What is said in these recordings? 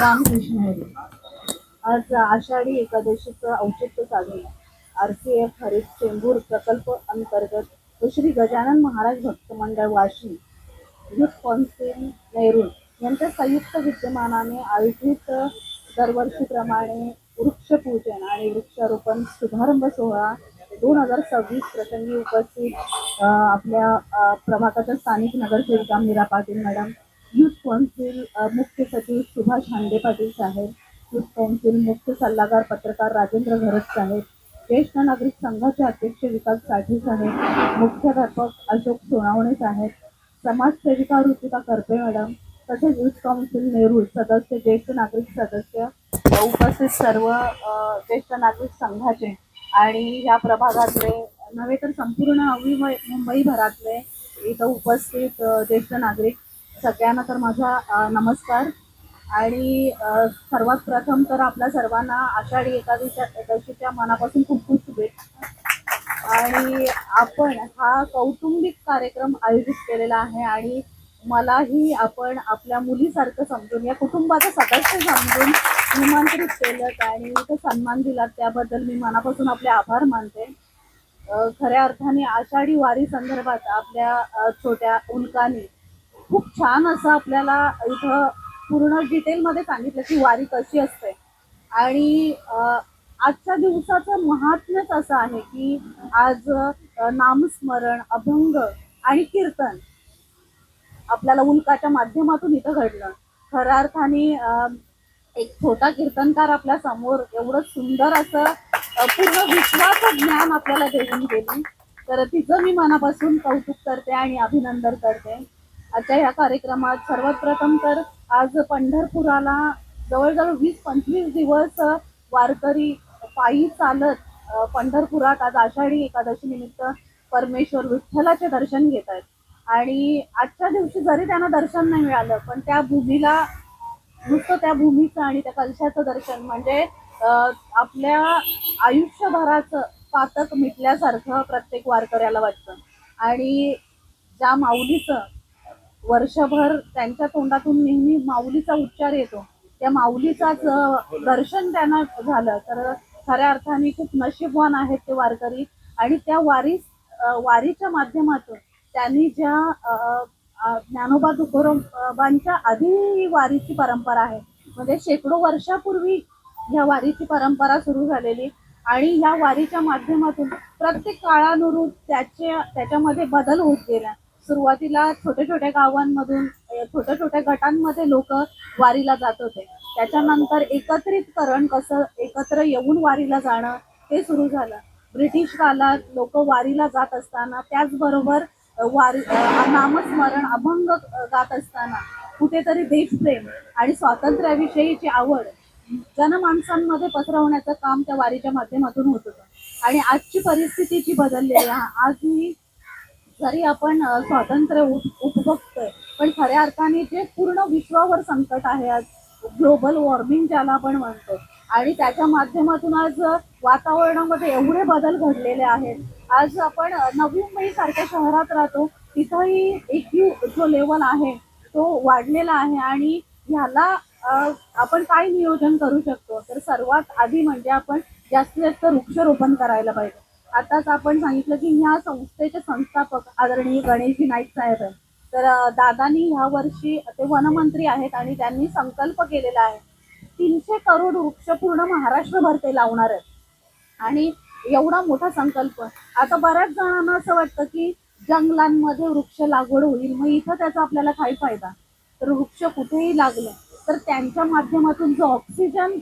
रामकृष्ण हरी. आज आषाढी एकादशीचं औचित्य साधून RCF हरित चेंबूर प्रकल्प अंतर्गत श्री गजानन महाराज भक्त मंडळ वाशी युथ कौन्सिल नेरूळ यांच्या संयुक्त विद्यमानाने आयोजित दरवर्षीप्रमाणे वृक्षपूजन आणि वृक्षारोपण शुभारंभ सोहळा 2026 प्रसंगी उपस्थित आपल्या प्रभागाच्या स्थानिक नगरसेविका Meera Patil madam, youth council मुख्य सचिव सुभाष हांडे पाटील साहेब, युथ कौन्सिल मुख्य सल्लागार पत्रकार राजेंद्र घरत साहेब, ज्येष्ठ नागरिक संघाचे अध्यक्ष विकास साठे साहेब, मुख्याध्यापक अशोक सोनावणे साहेब, समाजसेविका ऋतिका करपे मॅडम, तसेच युथ कौन्सिल नेरूळ सदस्य, ज्येष्ठ नागरिक सदस्य, उपस्थित सर्व ज्येष्ठ नागरिक संघाचे आणि या प्रभागातले नव्हे तर संपूर्ण नवी मुंबईभरातले इथं उपस्थित ज्येष्ठ नागरिक सगळ्यांना तर माझा नमस्कार. आणि सर्वात प्रथम तर आपल्या सर्वांना आषाढी एकादशीच्या मनापासून खूप खूप शुभेच्छा. आणि आपण हा कौटुंबिक कार्यक्रम आयोजित केलेला आहे आणि मलाही आपण आपल्या मुलीसारखं समजून या कुटुंबाचा सदस्य समजून निमंत्रित केलं आणि इथं सन्मान दिला त्याबद्दल मी मनापासून आपले आभार मानते. खऱ्या अर्थाने आषाढी वारी संदर्भात आपल्या छोट्या उल्काने खूप छान असं आपल्याला इथं पूर्ण डिटेलमध्ये सांगितलं की वारी कशी असते. आणि आजच्या दिवसाचं महात्म्यच असं आहे की आज नामस्मरण, अभंग आणि कीर्तन आपल्याला उल्काच्या माध्यमातून इथं घडलं. खऱ्या अर्थाने एक छोटा कीर्तनकार आपल्या समोर एवढं सुंदर असं पूर्ण विश्वाचं ज्ञान आपल्याला देऊन गेली, तर तिचं मी मनापासून कौतुक करते आणि अभिनंदन करते. आजच्या ह्या कार्यक्रमात सर्वात प्रथम तर आज पंढरपुराला जवळजवळ 20-25 दिवस वारकरी पायी चालत पंढरपुरात आज आषाढी एकादशी निमित्त परमेश्वर विठ्ठलाचे दर्शन घेत आहेत. आणि आजच्या दिवशी जरी त्यांना दर्शन नाही मिळालं पण त्या भूमीला नुसतं त्या भूमीचं आणि त्या कलशाचं दर्शन म्हणजे आपल्या आयुष्यभराचं पातक मिटल्यासारखं प्रत्येक वारकऱ्याला वाटतं. आणि ज्या माऊलीचं वर्षभर त्यांच्या तोंडातून नेहमी माऊलीचा उच्चार येतो, त्या माऊलीचाच दर्शन त्यांना झालं तर खऱ्या अर्थाने खूप नशीबवान आहेत ते वारकरी. आणि त्या वारीच्या माध्यमातून त्यांनी ज्या ज्ञानोबा तुकोबांच्या आधी वारीची परंपरा आहे, म्हणजे शेकडो वर्षापूर्वी ह्या वारीची परंपरा सुरू झालेली. आणि ह्या वारीच्या माध्यमातून प्रत्येक काळानुरूप त्याच्यामध्ये बदल होत गेला. सुरुवातीला छोट्या छोट्या गावांमधून छोट्या छोट्या गटांमध्ये लोक वारीला जात होते. त्याच्यानंतर एकत्रितकरण, कसं एकत्र येऊन वारीला जाणं ते सुरू झालं. ब्रिटिश काळात लोक वारीला जात असताना त्याचबरोबर नामस्मरण, अभंग गात असताना कुठेतरी देशप्रेम आणि स्वातंत्र्याविषयीची आवड जनमानसांमध्ये पसरवण्याचं काम त्या वारीच्या माध्यमातून होत होतं. आणि आजची परिस्थिती जी बदललेली आहे, आज ही जरी आपण स्वातंत्र्य उपभोगतोय पण खऱ्या अर्थाने जे पूर्ण विश्वावर संकट आहे आज, ग्लोबल वॉर्मिंग ज्याला आपण म्हणतो, आणि त्याच्या माध्यमातून आज वातावरणामध्ये एवढे बदल घडलेले आहेत. आज आपण नवी मुंबई सारख्या शहरात राहतो, तिथंही एक्यू जो लेवल आहे तो वाढलेला आहे. आणि ह्याला आपण काय नियोजन करू शकतो, तर सर्वात आधी म्हणजे आपण जास्तीत जास्त वृक्षारोपण करायला पाहिजे. आताच आपण सांगितलं की ह्या संस्थेचे संस्थापक आदरणीय गणेशजी नाईक साहेब आहेत. तर दादांनी ह्या वर्षी ते वनमंत्री आहेत आणि त्यांनी संकल्प केलेला आहे 300 करोड वृक्ष पूर्ण महाराष्ट्रभर ते लावणार आहेत. आणि एवढा मोठा संकल्प, आता बऱ्याच जणांना असं वाटतं की जंगलांमध्ये वृक्ष लागवड होईल, मग इथं त्याचा आपल्याला काय फायदा. तर वृक्ष कुठेही लागलं तर त्यांच्या माध्यमातून जो ऑक्सिजन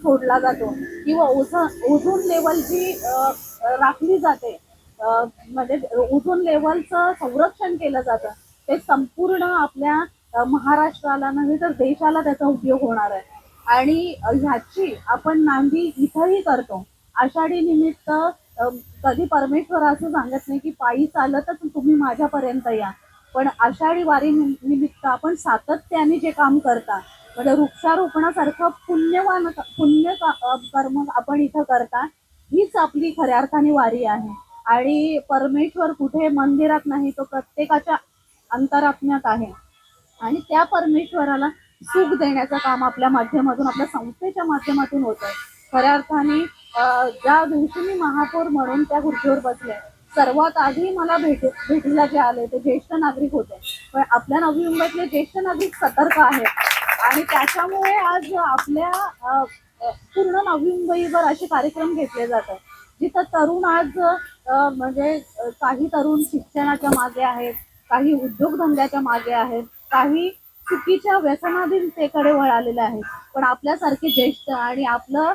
सोडला जातो किंवा ओझोन लेवल जी राखली जाते, म्हणजे ओझोन लेवलचं संरक्षण केलं जातं, ते संपूर्ण आपल्या महाराष्ट्राला नव्हे तर देशाला त्याचा उपयोग होणार आहे. आणि ह्याची आपण नांदी इथंही करतो. आषाढी निमित्त कधी परमेश्वर असं सांगत नाही की पायी चालतच तुम्ही माझ्यापर्यंत या, पण आषाढी वारी निमित्त आपण सातत्याने जे काम करता, म्हणजे वृक्षारोपणासारखं पुण्य कर्म आपण इथं करता, हीच आपली खऱ्या अर्थाने वारी आहे. आणि परमेश्वर कुठे मंदिरात नाही, तो प्रत्येकाच्या अंतरात्म्यात आहे. आणि त्या परमेश्वराला सुख देण्याचं काम आपल्या माध्यमातून, आपल्या संस्थेच्या माध्यमातून होत आहे. खऱ्या अर्थाने ज्या दिवशी मी महापौर म्हणून त्या खुर्चीवर बसले, सर्वात आधी मला भेटीला जे आले ते ज्येष्ठ नागरिक होते. पण आपल्या नवी मुंबईतले ज्येष्ठ नागरिक सतर्क आहेत आणि त्याच्यामुळे आज आपल्या पूर्ण नवी मुंबईवर असे कार्यक्रम घेतले जातात जिथं तरुण आज काही तरुण शिक्षणाच्या मागे आहेत, काही उद्योगधंद्याच्या मागे आहेत, काही चुकीच्या व्यसनाधीनतेकडे वळालेले आहेत. पण आपल्यासारखे ज्येष्ठ आणि आपलं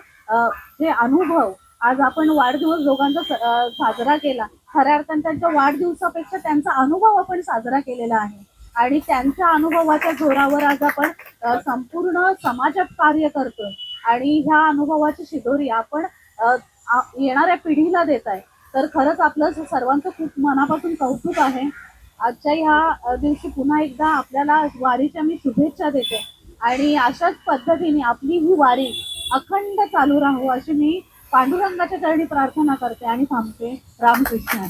जे अनुभव, आज आपण वाढदिवस दोघांचा साजरा केला. खऱ्या अर्थाने त्यांच्या वाढदिवसापेक्षा त्यांचा अनुभव आपण साजरा केलेला आहे आणि त्यांच्या अनुभवाच्या जोरावर आज आपण संपूर्ण समाजात कार्य करतोय आणि ह्या अनुभवाची शिदोरी आपण येणाऱ्या पिढीला देत आहे. तर खरंच आपलं सर्वांचं खूप मनापासून कौतुक आहे. आजच्या ह्या दिवशी पुन्हा एकदा आपल्याला वारीच्या मी शुभेच्छा देते आणि अशाच पद्धतीने आपली ही वारी अखंड चालू राहू अशी मी पांडुरंगाच्या चरणी प्रार्थना करते आणि थांबते. रामकृष्ण.